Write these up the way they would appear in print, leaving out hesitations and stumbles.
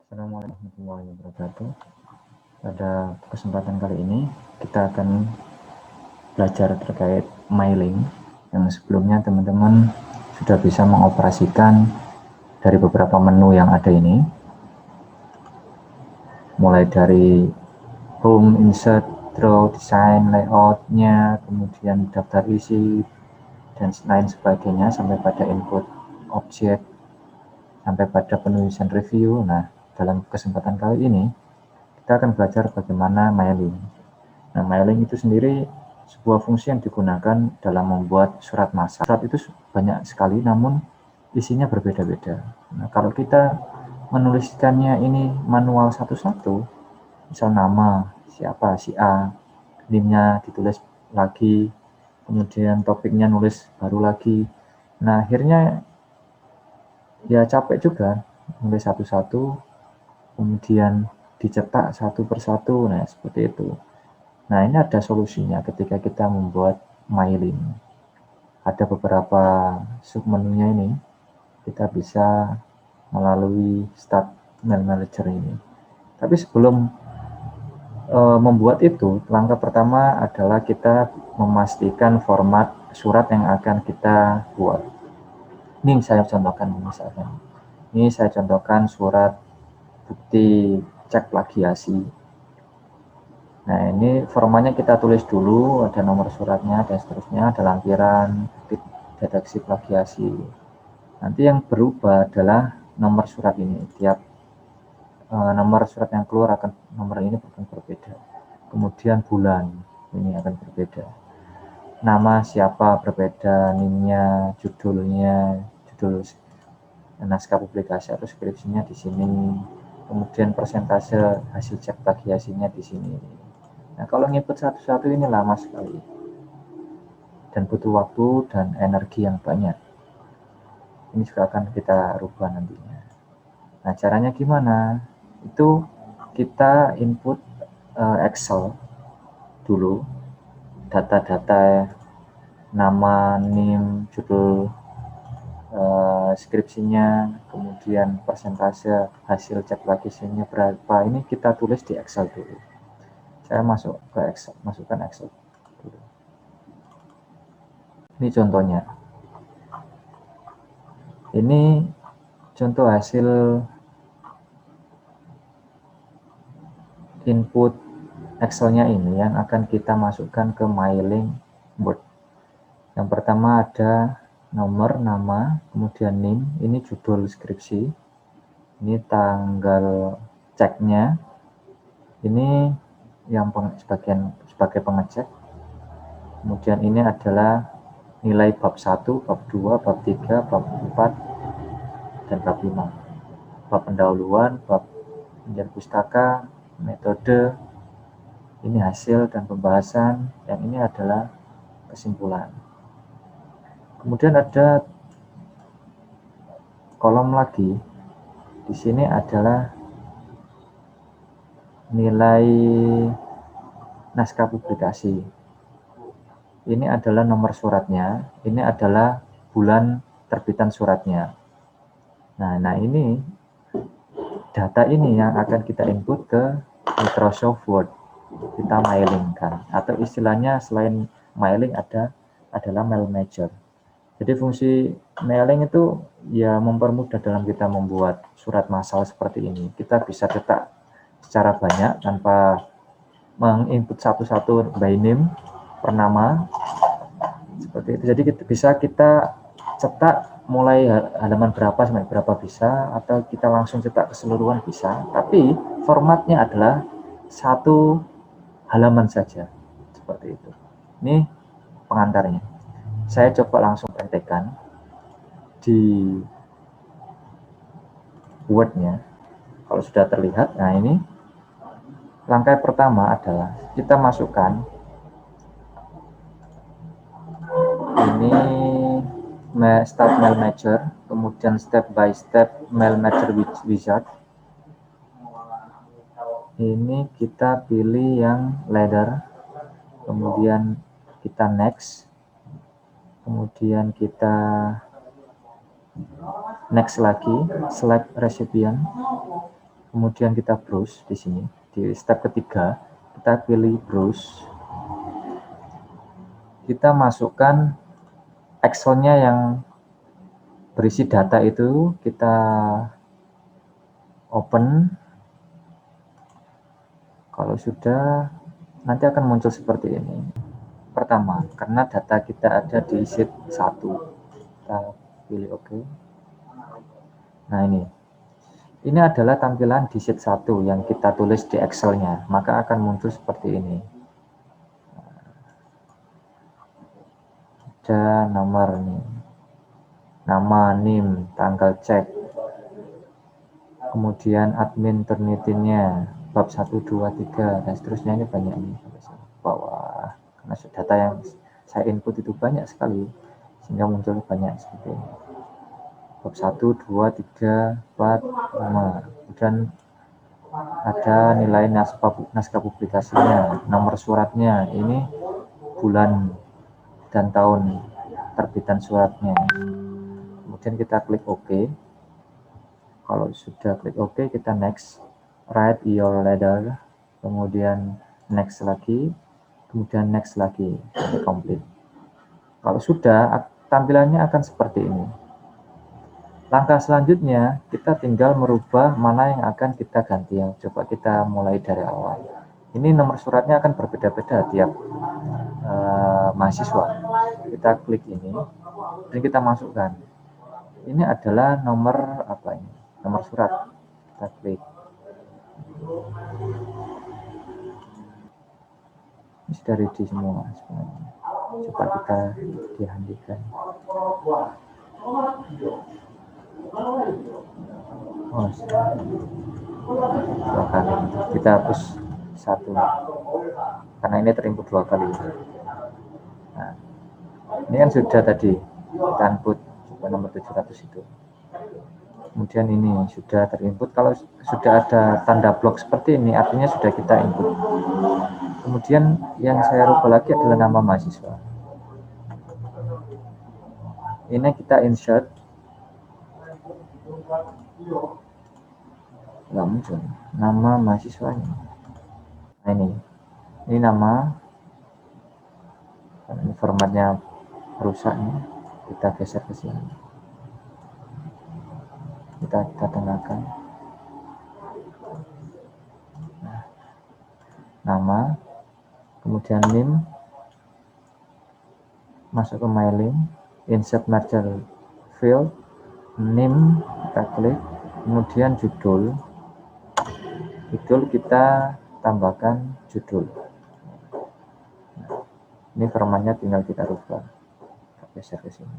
Assalamualaikum warahmatullahi wabarakatuh. Pada kesempatan kali ini kita akan belajar terkait mailing yang sebelumnya teman-teman sudah bisa mengoperasikan dari beberapa menu yang ada ini, mulai dari home, insert, draw, design, layoutnya, kemudian daftar isi dan lain sebagainya, sampai pada input objek, sampai pada penulisan review. Nah, dalam kesempatan kali ini kita akan belajar bagaimana mailing. Nah, mailing itu sendiri sebuah fungsi yang digunakan dalam membuat surat massal. Surat itu banyak sekali, namun isinya berbeda-beda. Nah, kalau kita menuliskannya ini manual satu-satu, misal nama siapa, si A, NIM-nya ditulis lagi, kemudian topiknya nulis baru lagi. Nah, akhirnya ya capek juga nulis satu-satu, kemudian dicetak satu persatu. Nah, seperti itu. Nah, ini ada solusinya ketika kita membuat mailing. Ada beberapa submenunya ini. Kita bisa melalui Start Mail Manager ini. Tapi sebelum membuat itu, langkah pertama adalah kita memastikan format surat yang akan kita buat. Ini saya contohkan misalkan. Ini saya contohkan surat bukti cek plagiasi. Nah, ini formatnya kita tulis dulu, ada nomor suratnya dan seterusnya, ada lampiran, deteksi plagiasi. Nanti yang berubah adalah nomor surat ini. Tiap nomor surat yang keluar akan nomor ini akan berbeda. Kemudian bulan ini akan berbeda. Nama siapa berbeda, NIM-nya, judulnya, judul naskah publikasi atau skripsinya di sini. Kemudian persentase hasil cek plagiasinya di sini. Nah, kalau nginput satu-satu ini lama sekali dan butuh waktu dan energi yang banyak. Ini juga akan kita rubah nantinya. Nah, caranya gimana? Itu kita input Excel dulu, data-data nama, NIM, judul skripsinya, kemudian persentase hasil cek plagiasinya berapa, ini kita tulis di Excel dulu. Saya masuk ke Excel, masukkan Excel dulu. Ini contohnya. Ini contoh hasil input Excel-nya ini yang akan kita masukkan ke mailing board. Yang pertama ada nomor, nama, kemudian NIM, ini judul skripsi, ini tanggal ceknya, ini yang sebagai pengecek, kemudian ini adalah nilai bab 1, bab 2, bab 3, bab 4, dan bab 5. Bab pendahuluan, bab penjara pustaka, metode, ini hasil dan pembahasan, yang ini adalah kesimpulan. Kemudian ada kolom lagi, di sini adalah nilai naskah publikasi. Ini adalah nomor suratnya, ini adalah bulan terbitan suratnya. Nah ini data ini yang akan kita input ke Microsoft Word, kita mailingkan, atau istilahnya selain mailing adalah mail manager. Jadi fungsi mailing itu ya mempermudah dalam kita membuat surat massal seperti ini. Kita bisa cetak secara banyak tanpa menginput satu-satu by name per nama seperti itu. Jadi bisa kita cetak mulai halaman berapa sampai berapa bisa, atau kita langsung cetak keseluruhan bisa, tapi formatnya adalah satu halaman saja seperti itu. Ini pengantarnya. Saya coba langsung praktekkan di Word-nya. Kalau sudah terlihat, nah ini langkah pertama adalah kita masukkan ini Start Mail Manager, kemudian step by step Mail Manager Wizard. Ini kita pilih yang letter, kemudian kita next, kemudian kita next lagi, select recipient, kemudian kita browse di sini. Di step ketiga, kita pilih browse. Kita masukkan Excel-nya yang berisi data itu, kita open. Kalau sudah, nanti akan muncul seperti ini. Pertama, karena data kita ada di sheet 1, kita pilih OK. Nah, ini adalah tampilan di sheet 1 yang kita tulis di Excel-nya, maka akan muncul seperti ini. Ada nomor nih, nama, NIM, tanggal cek, kemudian admin Turnitinnya, bab 1, 2, 3, dan seterusnya. Ini banyak ini sampai bawah, karena data yang saya input itu banyak sekali, sehingga muncul banyak seperti ini. Bab 1, 2, 3, 4, 5, dan ada nilai naskah publikasinya, nomor suratnya, ini bulan dan tahun terbitan suratnya. Kemudian kita klik OK. Kalau sudah klik OK, kita next, write your letter, kemudian next lagi, kemudian next lagi, sampai complete. Kalau sudah, tampilannya akan seperti ini. Langkah selanjutnya, kita tinggal merubah mana yang akan kita ganti. Coba kita mulai dari awal. Ini nomor suratnya akan berbeda-beda tiap mahasiswa. Kita klik ini, dan kita masukkan. Ini adalah nomor apa ini? Nomor surat. Kita klik. Ini sudah ready semua sebenarnya. Coba kita dihentikan. Oh, dua kali. Kita hapus satu, karena ini terinput 2 kali. Nah, ini kan sudah tadi kita input nomor 700 itu. Kemudian ini sudah terinput. Kalau sudah ada tanda blok seperti ini, artinya sudah kita input. Kemudian yang saya rubah lagi adalah nama mahasiswa. Ini kita insert. Nggak muncul nama mahasiswanya. Nah, ini nama. Ini formatnya rusak nih. Kita geser ke sini. Kita tengahkan. Nah, nama, kemudian NIM, masuk ke mailing, insert merger field, NIM kita klik, kemudian judul kita tambahkan judul. Nah, ini formatnya tinggal kita rubah, kita geser ke sini.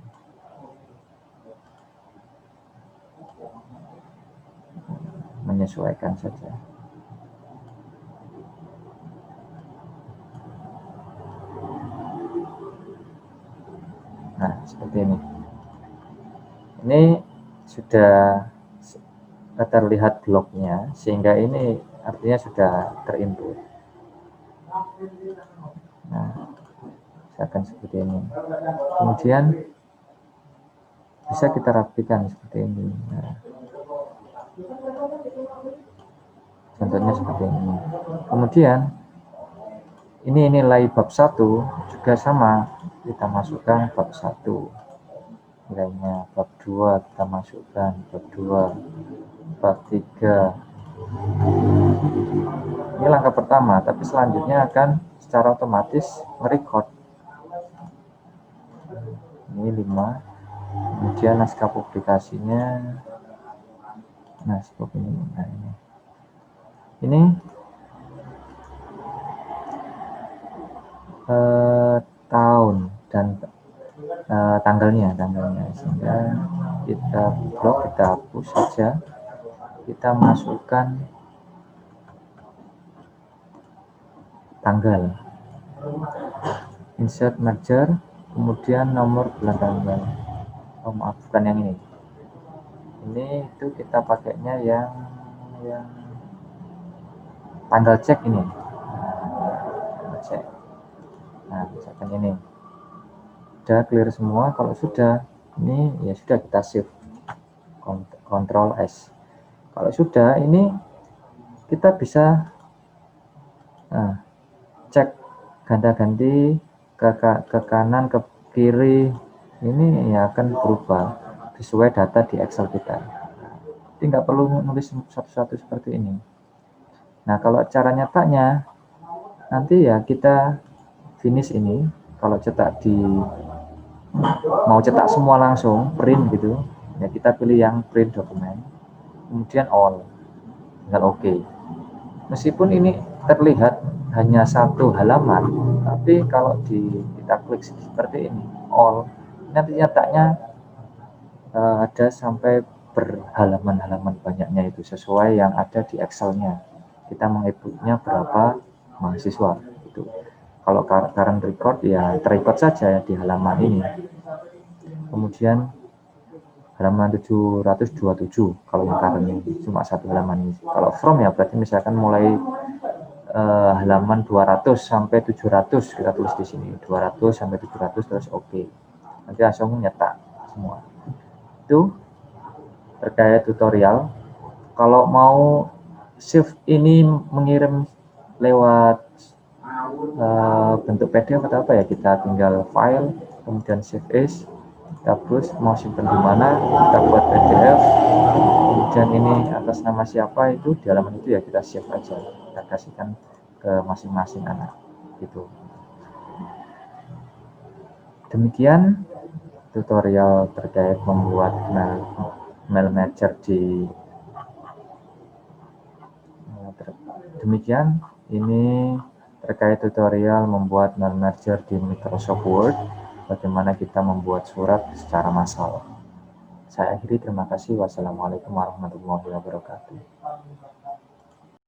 Menyesuaikan saja. Nah, seperti ini. Ini sudah terlihat bloknya, sehingga ini artinya sudah terinput. Nah, misalkan seperti ini. Kemudian bisa kita rapikan seperti ini. Nah, contohnya seperti ini. Kemudian ini nilai bab 1 juga sama, kita masukkan bab 1 nilainya, bab 2 kita masukkan bab 2, bab 3. Ini langkah pertama, tapi selanjutnya akan secara otomatis merecord. Ini 5, kemudian naskah publikasinya. Nah, seperti ini. Nah, ini tahun dan tanggalnya, sehingga kita blok, kita hapus saja, kita masukkan tanggal, insert merger, kemudian nomor bulan tanggal. Oh maaf, bukan yang ini itu kita pakainya yang tanggal cek ini. Tanggal cek. Nah, misalkan ini sudah clear semua. Kalau sudah, ini ya sudah kita save, Ctrl S. Kalau sudah, ini kita bisa cek ganti-ganti ke kanan, ke kiri, ini ya akan berubah sesuai data di Excel kita. Jadi nggak perlu nulis satu-satu seperti ini. Nah, kalau cara nyetaknya, nanti ya kita finish ini, kalau mau cetak semua langsung, print gitu, ya kita pilih yang print dokumen, kemudian all, tinggal OK. Meskipun ini terlihat hanya satu halaman, tapi kalau kita klik seperti ini, all, nanti nyetaknya ada sampai berhalaman-halaman banyaknya itu sesuai yang ada di Excel-nya. Kita menginputnya berapa mahasiswa itu. Kalau current record ya terrecord saja di halaman ini. Kemudian halaman 727 kalau yang current ini cuma satu halaman ini. Kalau from ya berarti misalkan mulai halaman 200 sampai 700 kita tulis di sini 200 sampai 700 terus OK. Nanti langsung nyetak semua. Itu terkait tutorial. Kalau mau shift ini mengirim lewat bentuk PDF atau apa ya, kita tinggal file kemudian save as, kita push mau simpan di mana, kita buat PDF, kemudian ini atas nama siapa itu di halaman itu ya kita save aja, kita kasihkan ke masing-masing anak gitu. Demikian tutorial terkait membuat mail merger demikian ini terkait tutorial membuat mail merger di Microsoft Word, bagaimana kita membuat surat secara massal. Saya akhiri, terima kasih. Wassalamualaikum warahmatullahi wabarakatuh.